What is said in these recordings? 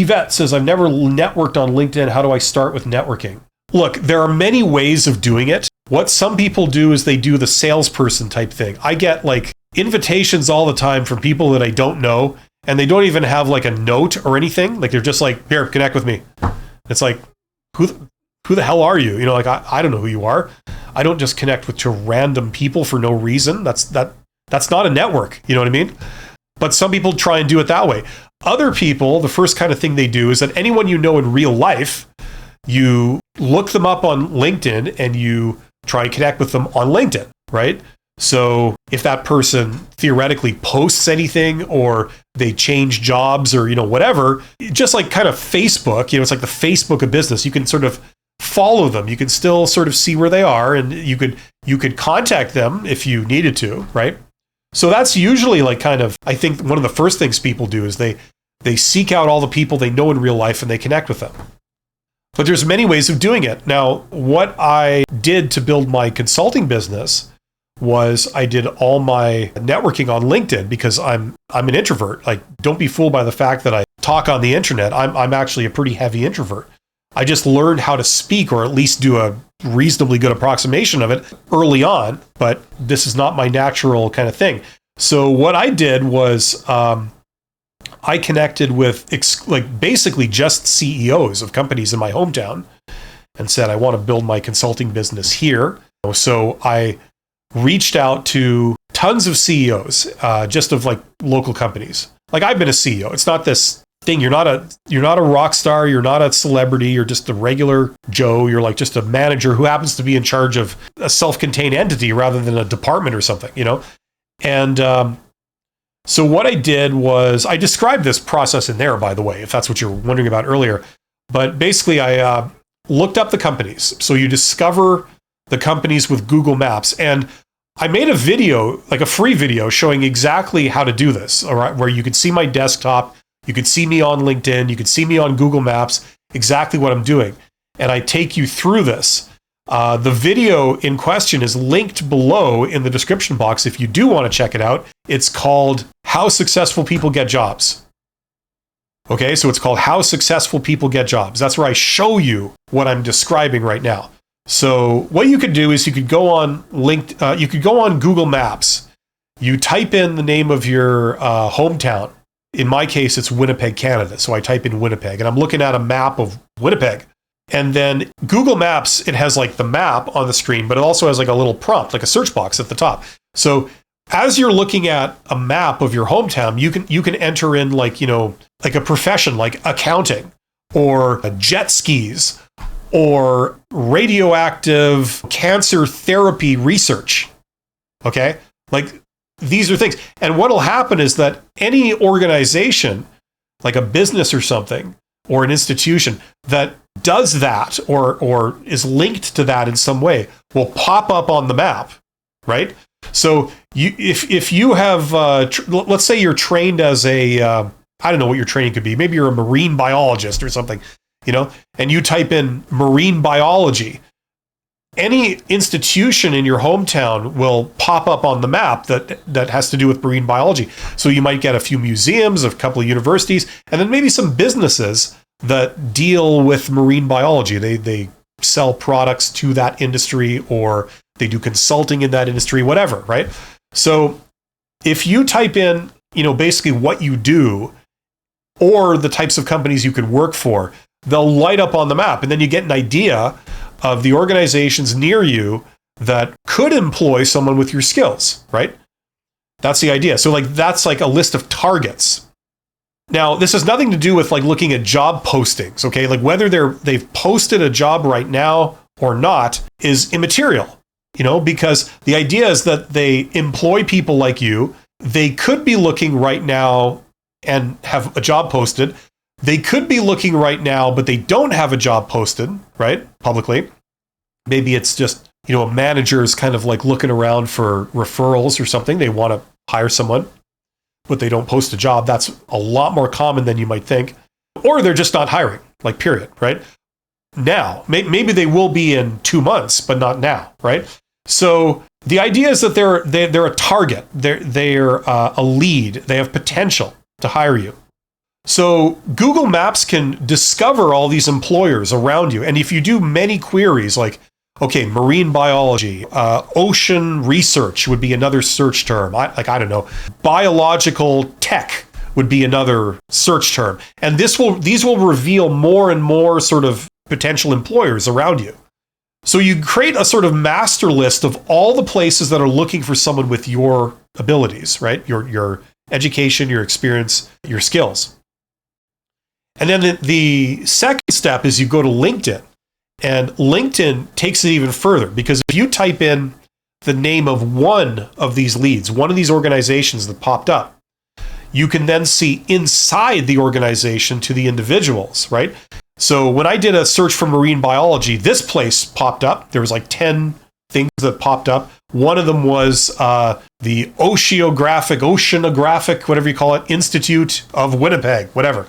Yvette says, I've never networked on LinkedIn. How do I start with networking? Look, there are many ways of doing it. What some people do is they do the salesperson type thing. I get like invitations all the time from people that I don't know, and they don't even have like a note or anything. Like they're just like, here, connect with me. It's like, who the hell are you? You know, like I don't know who you are. I don't just connect with to random people for no reason. That's not a network. You know what I mean? But some people try and do it that way. Other people, the first kind of thing they do is that anyone you know in real life, you look them up on LinkedIn and you try and connect with them on LinkedIn, right? So if that person theoretically posts anything or they change jobs or, you know, whatever, just like kind of Facebook, you know, it's like the Facebook of business. You can sort of follow them. You can still sort of see where they are, and you could contact them if you needed to, right? So that's usually like kind of, I think one of the first things people do is they seek out all the people they know in real life and they connect with them. But there's many ways of doing it. Now, what I did to build my consulting business was I did all my networking on LinkedIn because I'm an introvert. Like, don't be fooled by the fact that I talk on the internet. I'm actually a pretty heavy introvert. I just learned how to speak, or at least do a reasonably good approximation of it early on, but this is not my natural kind of thing. So what I did was I connected with like basically just CEOs of companies in my hometown and said, I want to build my consulting business here. So I reached out to tons of CEOs, just of like local companies. Like, I've been a CEO. It's not this thing. You're not a rock star. You're not a celebrity. You're just a regular Joe. You're like just a manager who happens to be in charge of a self-contained entity rather than a department or something, you know? And so what I did was, I described this process in there, by the way, if that's what you're wondering about earlier. But basically, I looked up the companies. So you discover the companies with Google Maps. And I made a video, like a free video, showing exactly how to do this, all right, where you could see my desktop. You could see me on LinkedIn. You could see me on Google Maps, exactly what I'm doing. And I take you through this. The video in question is linked below in the description box if you do want to check it out. It's called How Successful People Get Jobs. Okay, so it's called How Successful People Get Jobs. That's where I show you what I'm describing right now. So what you could do is you could go on you could go on Google Maps. You type in the name of your hometown. In my case, it's Winnipeg, Canada. So I type in Winnipeg, and I'm looking at a map of Winnipeg. And then Google Maps, it has like the map on the screen, but it also has like a little prompt, like a search box at the top. So as you're looking at a map of your hometown, you can enter in like, you know, like a profession like accounting or jet skis or radioactive cancer therapy research. Okay? Like, these are things. And what will happen is that any organization, like a business or something, or an institution that does that or is linked to that in some way will pop up on the map, right? So if you have, let's say you're trained as a, I don't know what your training could be. Maybe you're a marine biologist or something, you know, and you type in marine biology. Any institution in your hometown will pop up on the map that has to do with marine biology. So you might get a few museums, a couple of universities, and then maybe some businesses that deal with marine biology. They sell products to that industry, or they do consulting in that industry, whatever, right? So if you type in, you know, basically what you do or the types of companies you could work for, they'll light up on the map, and then you get an idea of the organizations near you that could employ someone with your skills, right? That's the idea. So like, that's like a list of targets. Now, this has nothing to do with like looking at job postings, okay? Like whether they've posted a job right now or not is immaterial, you know, because the idea is that they employ people like you. They could be looking right now and have a job posted. They could be looking right now, but they don't have a job posted, right? Publicly. Maybe it's just, you know, a manager is kind of like looking around for referrals or something. They want to hire someone, but they don't post a job. That's a lot more common than you might think. Or they're just not hiring, like period, right? Now, maybe they will be in 2 months, but not now, right? So the idea is that they're a target. They're a lead. They have potential to hire you. So Google Maps can discover all these employers around you. And if you do many queries, like, okay, marine biology, ocean research would be another search term. I don't know, biological tech would be another search term. And these will reveal more and more sort of potential employers around you. So you create a sort of master list of all the places that are looking for someone with your abilities, right? Your education, your experience, your skills. And then the second step is you go to LinkedIn. And LinkedIn takes it even further, because if you type in the name of one of these leads, one of these organizations that popped up, you can then see inside the organization to the individuals, right? So when I did a search for marine biology, this place popped up. There was like 10 things that popped up. One of them was the Oceanographic, whatever you call it, Institute of Winnipeg, whatever.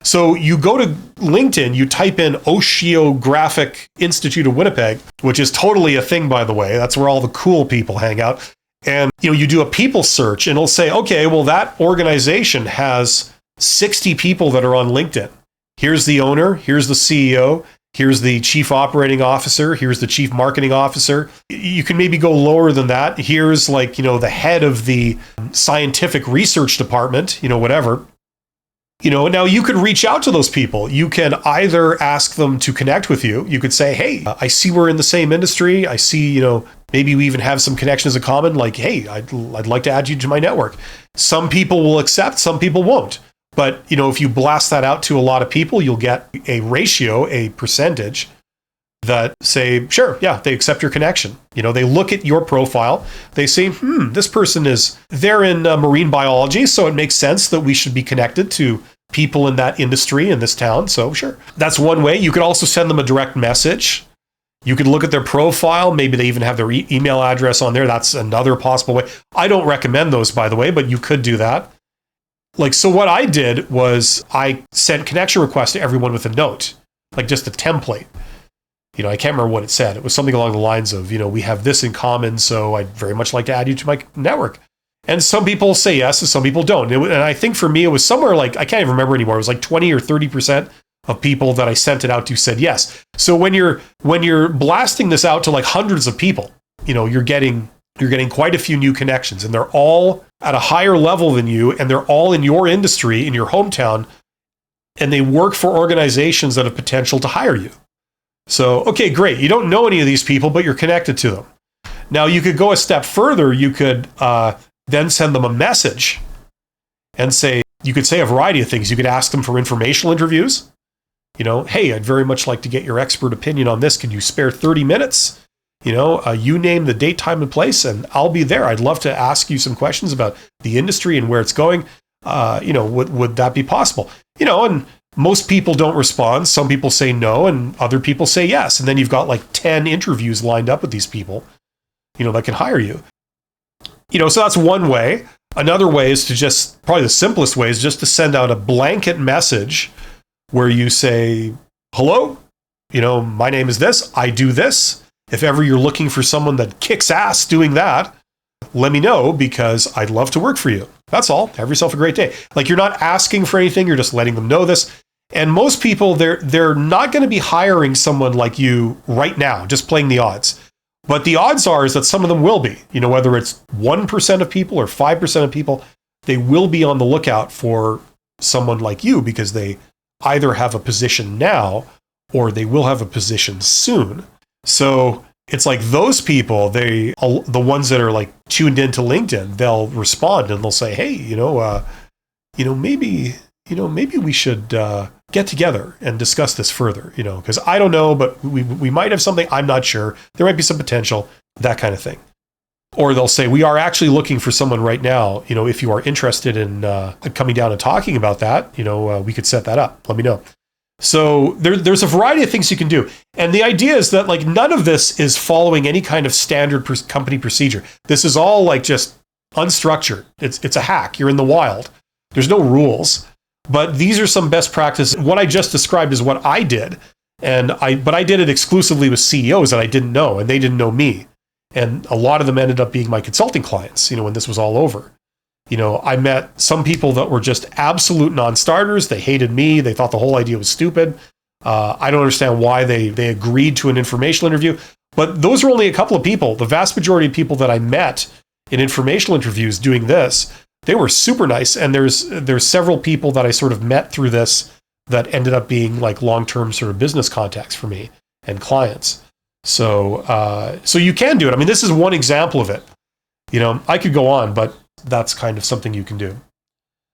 So you go to LinkedIn, you type in Oceanographic Institute of Winnipeg, which is totally a thing, by the way. That's where all the cool people hang out. And you do a people search, and it'll say, okay, well, that organization has 60 people that are on LinkedIn. Here's the owner, here's the CEO, here's the chief operating officer, here's the chief marketing officer. You can maybe go lower than that. Here's the head of the scientific research department, whatever. Now you could reach out to those people. You can either ask them to connect with you. You could say, hey, I see we're in the same industry. I see, maybe we even have some connections in common. Like, hey, I'd like to add you to my network. Some people will accept, some people won't. But, if you blast that out to a lot of people, you'll get a ratio, a percentage that say, sure, yeah, they accept your connection. They look at your profile. They say, this person they're in marine biology, so it makes sense that we should be connected to people in that industry in this town. So sure. That's one way. You could also send them a direct message. You could look at their profile. Maybe they even have their email address on there. That's another possible way. I don't recommend those, by the way, but you could do that. So what I did was I sent connection requests to everyone with a note, like just a template. I can't remember what it said. It was something along the lines of, we have this in common, so I'd very much like to add you to my network. And some people say yes, and some people don't. And I think for me, it was somewhere like, I can't even remember anymore. It was like 20 or 30% of people that I sent it out to said yes. So when you're blasting this out to like hundreds of people, you're getting quite a few new connections, and they're all at a higher level than you, and they're all in your industry, in your hometown, and they work for organizations that have potential to hire you. So, okay, great. You don't know any of these people, but you're connected to them. Now, you could go a step further. You could then send them a message and you could say a variety of things. You could ask them for informational interviews. Hey, I'd very much like to get your expert opinion on this. Can you spare 30 minutes? You name the date, time, and place, and I'll be there. I'd love to ask you some questions about the industry and where it's going. Would that be possible? And most people don't respond. Some people say no, and other people say yes. And then you've got like 10 interviews lined up with these people, that can hire you. So that's one way. Another way is probably the simplest way is just to send out a blanket message where you say, hello, my name is this, I do this. If ever you're looking for someone that kicks ass doing that, let me know, because I'd love to work for you. That's all. Have yourself a great day. You're not asking for anything. You're just letting them know this. And most people, they're not going to be hiring someone like you right now, just playing the odds. But the odds are is that some of them will be, whether it's 1% of people or 5% of people, they will be on the lookout for someone like you, because they either have a position now or they will have a position soon. So it's like those people, the ones that are like tuned into LinkedIn, they'll respond and they'll say, hey, maybe we should get together and discuss this further, because I don't know, but we might have something. I'm not sure. There might be some potential, that kind of thing. Or they'll say, we are actually looking for someone right now. If you are interested in coming down and talking about that, we could set that up. Let me know. So there's a variety of things you can do. And the idea is that none of this is following any kind of standard company procedure. This is all just unstructured. It's a hack. You're in the wild. There's no rules. But these are some best practices. What I just described is what I did. But I did it exclusively with CEOs that I didn't know, and they didn't know me. And a lot of them ended up being my consulting clients, when this was all over. I met some people that were just absolute non-starters. They hated me. They thought the whole idea was stupid. I don't understand why they agreed to an informational interview. But those are only a couple of people. The vast majority of people that I met in informational interviews doing this, they were super nice. And there's several people that I sort of met through this that ended up being like long-term sort of business contacts for me and clients. So you can do it. I mean, this is one example of it. I could go on, but that's kind of something you can do.